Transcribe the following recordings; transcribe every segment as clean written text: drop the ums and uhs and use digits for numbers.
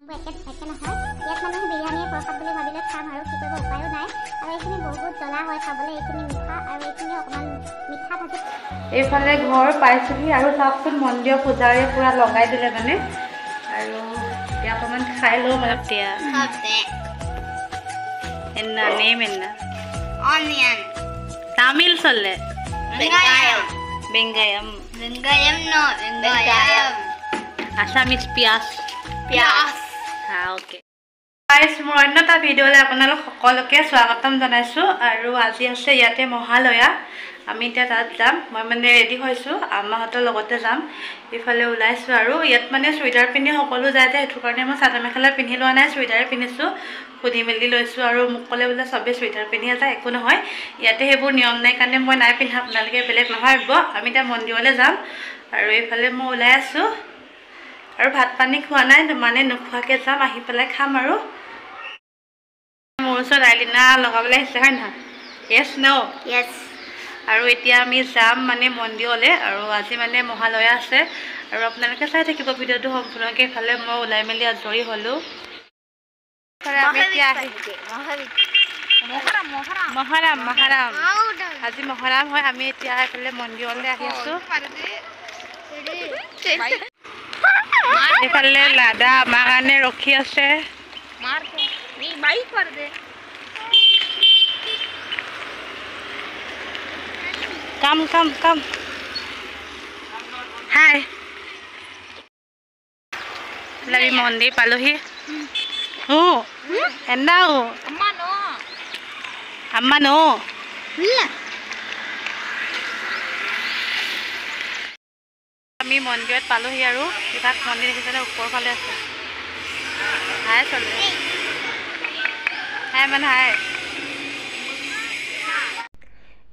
একে নহয় ইয়াত মানুহে বিৰিয়ানীয়ে প্ৰসাদ বুলি ভাবিলে খাম আৰু কি কৰিব উপায়ো নাই আৰু এইখিনি বহুত জ্বলা হয় খাবলৈ এইখিনি মিঠা আৰু এইখিনি অকণমান মিঠা ভাজি এইফালে ঘৰ পাইছোহি আৰু চাওকচোন মন্দিৰৰ পূজাৰীয়ে পুৰা লগাই দিলে মানে আৰু এতিয়া অকণমান খাই লওঁ মানে এতিয়া এন্না নেম এন্না অনিয়ন তামিল চলে বেঙ্গায়ম বেঙ্গায়ম no বেঙ্গায়ম আসামিজ পিয়াজ পিয়াজ ওকে গাইজ মোৰ অন্য এটা ভিডিঅ'লৈ আপোনালোক সকলোকে স্বাগতম জনাইছোঁ আৰু আজি আছে ইয়াতে মহালয়া আমি এতিয়া তাত যাম মই মানে ৰেডি হৈছোঁ আম্মাহঁতৰ লগতে যাম ইফালে ওলাইছোঁ আৰু ইয়াত মানে চুইদাৰ পিন্ধি সকলো যায় যে সেইটো কাৰণে মই চাদৰ মেখেলা পিন্ধি লোৱা নাই চুইদাৰ পিন্ধিছোঁ সুধি মেলি লৈছোঁ আৰু মোক ক'লে বোলে চবেই চুইদাৰ পিন্ধিয়ে যায় একো নহয় ইয়াতে সেইবোৰ নিয়ম নাই কাৰণে মই নাই পিন্ধা আপোনালোকে বেলেগ নাভাবিব আমি এতিয়া মন্দিৰলৈ যাম আৰু এইফালে মই ওলাই আছোঁ আৰু ভাত পানী খোৱা নাই মানে নোখোৱাকৈ যাম আহি পেলাই খাম আৰু মোৰ ওচৰত আইলিনা লগাবলৈ আহিছে হয় নহয় য়েছ ন য়েছ আৰু এতিয়া আমি যাম মানে মন্দিৰলৈ আৰু আজি মানে মহালয়া আছে আৰু আপোনালোকে চাই থাকিব ভিডিঅ'টো সম্পূৰ্ণকৈ ইফালে মই ওলাই মেলি আজৰি হ'লোঁ মহাৰাম আজি মহাৰাম হয় আমি এতিয়া এইফালে মন্দিৰলৈ আহি আছোঁ এইফালে লাদা আমাৰ কাৰণে ৰখি আছে কাম হাই আমি মন্দিৰ পালোহি এন্দাও আম্মা ন আমি মন্দিৰত পালোহি আৰু কিবা মন্দিৰ দেখিছে ওপৰৰ ফালে আছে হাই চলে হাই মানে হাই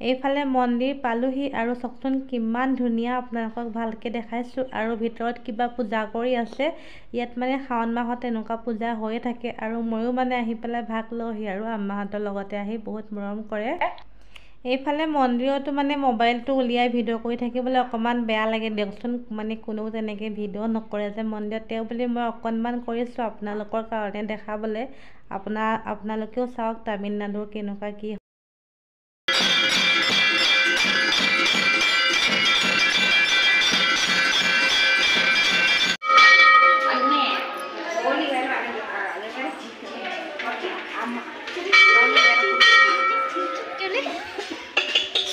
এইফালে মন্দিৰ পালোহি আৰু চাওকচোন কিমান ধুনীয়া আপোনালোকক ভালকৈ দেখাইছোঁ আৰু ভিতৰত কিবা পূজা কৰি আছে ইয়াত মানে শাওণ মাহত এনেকুৱা পূজা হৈয়ে থাকে আৰু ময়ো মানে আহি পেলাই ভাগ লওঁহি আৰু আম্মাহঁতৰ লগতে আহি বহুত মৰম কৰে এইফালে মন্দিৰতো মানে মোবাইলটো উলিয়াই ভিডিঅ' কৰি থাকিবলৈ অকণমান বেয়া লাগে দিয়কচোন মানে কোনেও তেনেকৈ ভিডিঅ' নকৰে যে মন্দিৰত তেওঁ বুলি মই অকণমান কৰিছোঁ আপোনালোকৰ কাৰণে দেখাবলৈ আপোনালোকেও চাওক তামিলনাডুৰ কেনেকুৱা কি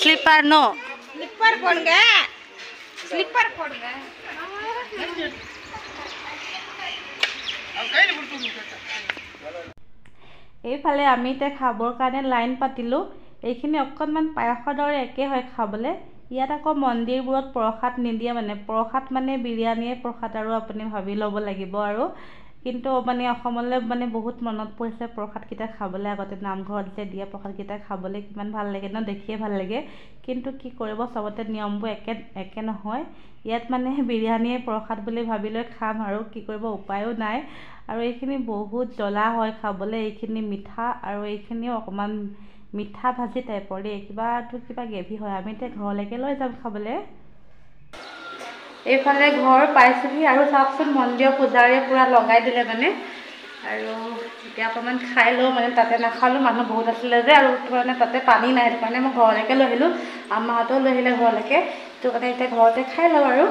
स्लीपर नो स्लीपर पड़ गया এইফালে আমি এতিয়া খাবৰ কাৰণে লাইন পাতিলোঁ এইখিনি অকণমান পায়সৰ দৰে একে হয় খাবলৈ ইয়াত আকৌ মন্দিৰবোৰত প্ৰসাদ নিদিয়ে মানে প্ৰসাদ মানে বিৰিয়ানীয়ে প্ৰসাদ আৰু আপুনি ভাবি ল'ব লাগিব আৰু কিন্তু মানে অসমলৈ মানে বহুত মনত পৰিছে প্ৰসাদকেইটা খাবলৈ আগতে নামঘৰত যে দিয়ে প্ৰসাদকেইটা খাবলৈ কিমান ভাল লাগে ন দেখিয়ে ভাল লাগে কিন্তু কি কৰিব চবতে নিয়মবোৰ একে নহয় ইয়াত মানে বিৰিয়ানীয়ে প্ৰসাদ বুলি ভাবি লৈ খাম আৰু কি কৰিব উপায়ো নাই আৰু এইখিনি বহুত জ্বলা হয় খাবলৈ এইখিনি মিঠা আৰু এইখিনিও অকণমান মিঠা ভাজি টাইপৰ দেই কিবা গ্ৰেভি হয় আমি এতিয়া ঘৰলৈকে লৈ যাম খাবলৈ এইফালে ঘৰ পাইছোহি আৰু চাওকচোন মন্দিৰৰ পূজাৰীয়ে পুৰা লগাই দিলে মানে আৰু এতিয়া অকণমান খাই লওঁ মানে তাতে নাখালোঁ মানুহ বহুত আছিলে যে আৰু মানে তাতে পানী নাই সেইটো কাৰণে মই ঘৰলৈকে লৈ আহিলোঁ আম্মাহঁতেও লৈ আহিলে ঘৰলৈকে সেইটো কাৰণে এতিয়া ঘৰতে খাই লওঁ আৰু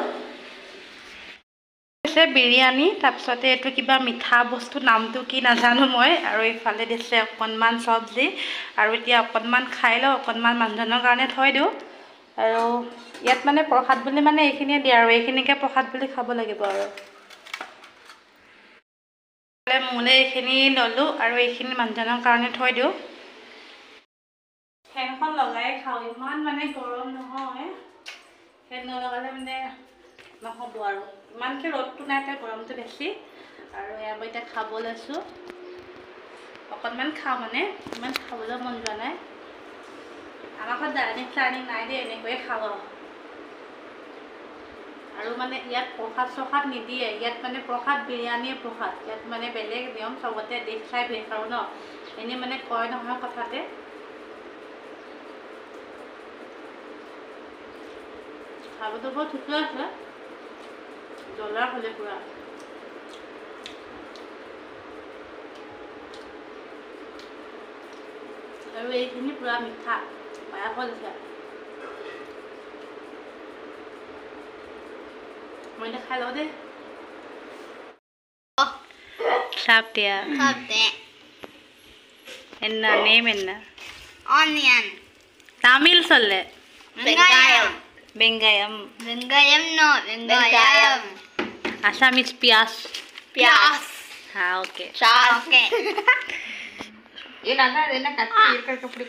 বিৰিয়ানী তাৰপিছতে এইটো কিবা মিঠা বস্তু নামটো কি নাজানো মই আৰু এইফালে দিছে অকণমান চব্জি আৰু এতিয়া অকণমান খাই লওঁ অকণমান মানুহজনৰ কাৰণে থৈ দিওঁ আৰু ইয়াত মানে প্ৰসাদ বুলি মানে এইখিনিয়ে দিয়ে আৰু এইখিনিকে প্ৰসাদ বুলি খাব লাগিব আৰু মোলৈ এইখিনি ল'লোঁ আৰু এইখিনি মানুহজনৰ কাৰণে থৈ দিওঁ ফেনখন লগাই খাওঁ ইমান মানে গৰম নহয় ফেন নলগালে মানে নহ'ব আৰু ইমানকৈ ৰ'দটো নাই এতিয়া গৰমটো বেছি আৰু এয়া মই এতিয়া খাব লৈছোঁ অকণমান খাওঁ মানে ইমান খাবলৈ মন যোৱা নাই আমাৰ ঘৰত ডাইনিং নাই দেই এনেকৈয়ে খাওঁ আৰু মানে ইয়াত প্ৰসাদ নিদিয়ে ইয়াত মানে প্ৰসাদ বিৰিয়ানীয়ে প্ৰসাদ ইয়াত মানে বেলেগ নিয়ম চবতে দেখ চাই ভেজ আৰু ন এনেই মানে কয় নহয় কথাতে খাবতো বহুত ঠিকে আছে জ্বলা হ'লে পুৰা আৰু এইখিনি পুৰা মিঠা পায়সত আছে মই এতিয়া খাই লওঁ দেই Saptia. Enna name enna? Onion. Tamil solle. Vengayam. Vengayam. Vengayam no. Vengayam. Assamese pias. Pias. Ha okay. Okay. Ini nana kati irkar kepri